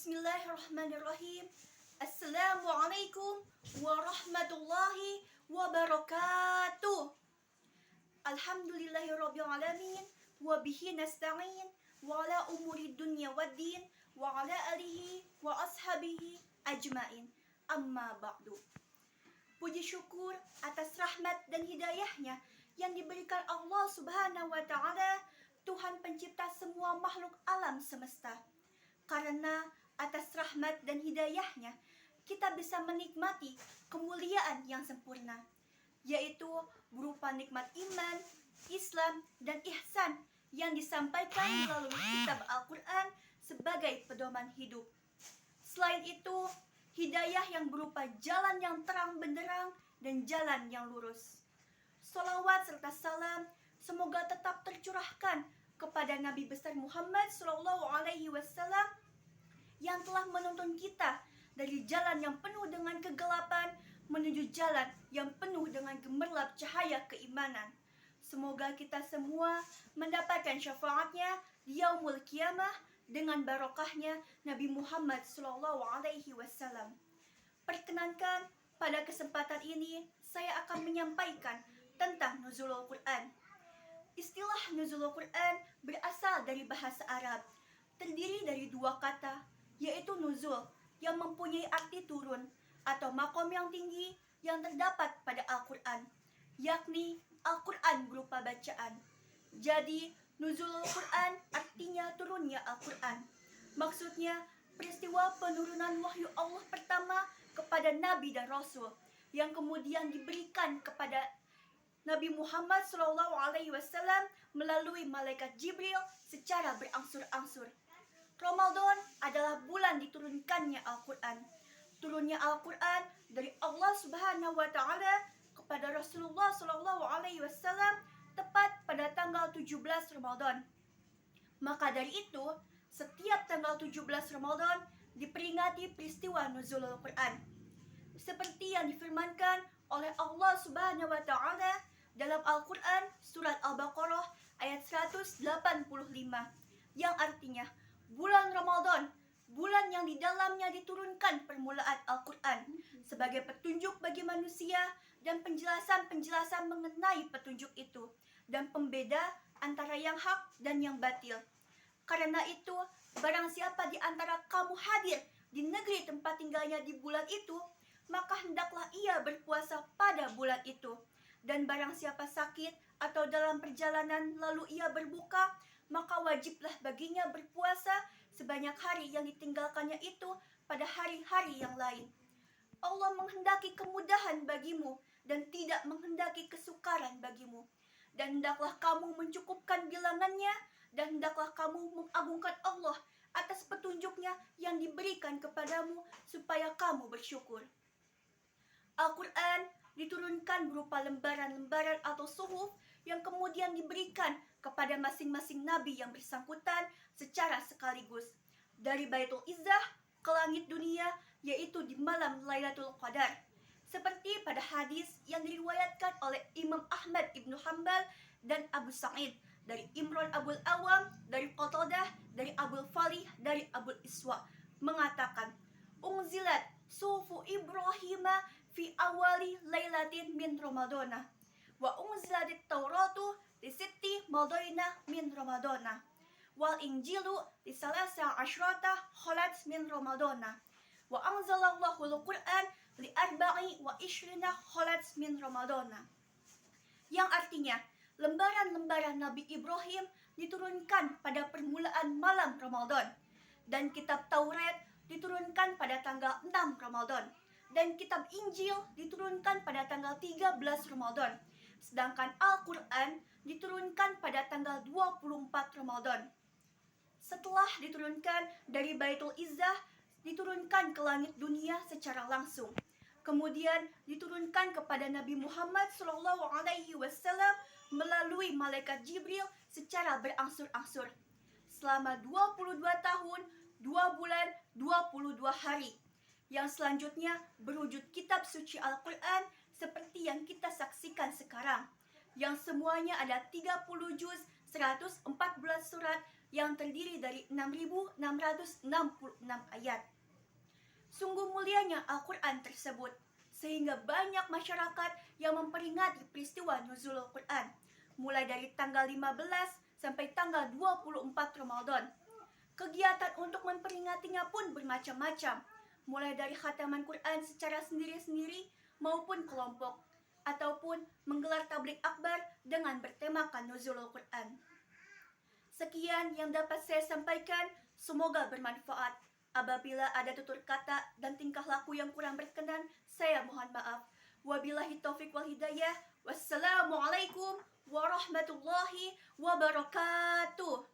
Bismillahirrahmanirrahim. Assalamualaikum warahmatullahi wabarakatuh. Alhamdulillahirabbil alamin wa bihi nasta'in wa ala umuri dunya waddin wa ala alihi wa ashabihi ajmain. Amma ba'du. Puji syukur atas rahmat dan hidayahnya yang diberikan Allah Subhanahu wa ta'ala, Tuhan pencipta semua makhluk alam semesta. Karena atas rahmat dan hidayahnya, kita bisa menikmati kemuliaan yang sempurna, yaitu berupa nikmat iman, Islam, dan ihsan yang disampaikan melalui kitab Al-Quran sebagai pedoman hidup. Selain itu, hidayah yang berupa jalan yang terang benderang dan jalan yang lurus. Salawat serta salam semoga tetap tercurahkan kepada Nabi besar Muhammad SAW yang telah menuntun kita dari jalan yang penuh dengan kegelapan menuju jalan yang penuh dengan gemerlap cahaya keimanan. Semoga kita semua mendapatkan syafaatnya di yaumul qiyamah dengan barokahnya Nabi Muhammad SAW. Perkenankan pada kesempatan ini saya akan menyampaikan tentang nuzulul Quran. Istilah nuzulul Quran berasal dari bahasa Arab, terdiri dari dua kata, yaitu nuzul yang mempunyai arti turun atau makom yang tinggi yang terdapat pada Al-Quran, yakni Al-Quran berupa bacaan. Jadi nuzulul Quran artinya turunnya Al-Quran. Maksudnya peristiwa penurunan wahyu Allah pertama kepada Nabi dan Rasul yang kemudian diberikan kepada Nabi Muhammad SAW melalui malaikat Jibril secara berangsur-angsur. Ramadan adalah bulan diturunkannya Al-Quran. Turunnya Al-Quran dari Allah Subhanahu wa Ta'ala kepada Rasulullah SAW tepat pada tanggal 17 Ramadan. Maka dari itu, setiap tanggal 17 Ramadan diperingati peristiwa nuzulul Quran. Seperti yang difirmankan oleh Allah Subhanahu wa Ta'ala dalam Al-Quran surat Al-Baqarah ayat 185 yang artinya bulan Ramadan, bulan yang di dalamnya diturunkan permulaan Al-Quran sebagai petunjuk bagi manusia dan penjelasan-penjelasan mengenai petunjuk itu dan pembeda antara yang hak dan yang batil. Karena itu, barang siapa di antara kamu hadir di negeri tempat tinggalnya di bulan itu, maka hendaklah ia berpuasa pada bulan itu. Dan barang siapa sakit atau dalam perjalanan lalu ia berbuka, maka wajiblah baginya berpuasa sebanyak hari yang ditinggalkannya itu pada hari-hari yang lain. Allah menghendaki kemudahan bagimu dan tidak menghendaki kesukaran bagimu. Dan hendaklah kamu mencukupkan bilangannya dan hendaklah kamu mengagungkan Allah atas petunjuknya yang diberikan kepadamu supaya kamu bersyukur. Al-Quran diturunkan berupa lembaran-lembaran atau suhuf yang kemudian diberikan kepada masing-masing nabi yang bersangkutan secara sekaligus dari Baitul Izzah ke langit dunia, yaitu di malam Lailatul Qadar, seperti pada hadis yang diriwayatkan oleh Imam Ahmad Ibnu Hanbal dan Abu Sa'id dari Imran Abul Awam, dari Qatadah, dari Abul Falih, dari Abul Iswa mengatakan, unzilat sufu Ibrahima fi awali lailatin min Ramadana wa unzilatit Tauratu li sitti madaina min Ramadana wal Injilu li salasa asyrata khalat min Ramadana wa anzalallahu al-Quran li arba'i wa ishrina khalat min Ramadana, yang artinya lembaran-lembaran Nabi Ibrahim diturunkan pada permulaan malam Ramadan, dan kitab Taurat diturunkan pada tanggal 6 Ramadan, dan kitab Injil diturunkan pada tanggal 13 Ramadan, sedangkan Al-Quran diturunkan pada tanggal 24 Ramadan. Setelah diturunkan dari Baitul Izzah, diturunkan ke langit dunia secara langsung. Kemudian diturunkan kepada Nabi Muhammad SAW melalui malaikat Jibril secara berangsur-angsur selama 22 tahun, 2 bulan, 22 hari, yang selanjutnya berwujud kitab suci Al-Quran seperti yang kita saksikan sekarang, yang semuanya ada 30 juz, 114 surat yang terdiri dari 6.666 ayat. Sungguh mulianya Al-Quran tersebut, sehingga banyak masyarakat yang memperingati peristiwa nuzulul Quran, mulai dari tanggal 15 sampai tanggal 24 Ramadan. Kegiatan untuk memperingatinya pun bermacam-macam, mulai dari khataman Quran secara sendiri-sendiri maupun kelompok, ataupun menggelar tablik akbar dengan bertemakan nuzulul Quran. Sekian yang dapat saya sampaikan, semoga bermanfaat. Apabila ada tutur kata dan tingkah laku yang kurang berkenan, saya mohon maaf. Wabillahi taufiq wal hidayah. Wassalamualaikum warahmatullahi wabarakatuh.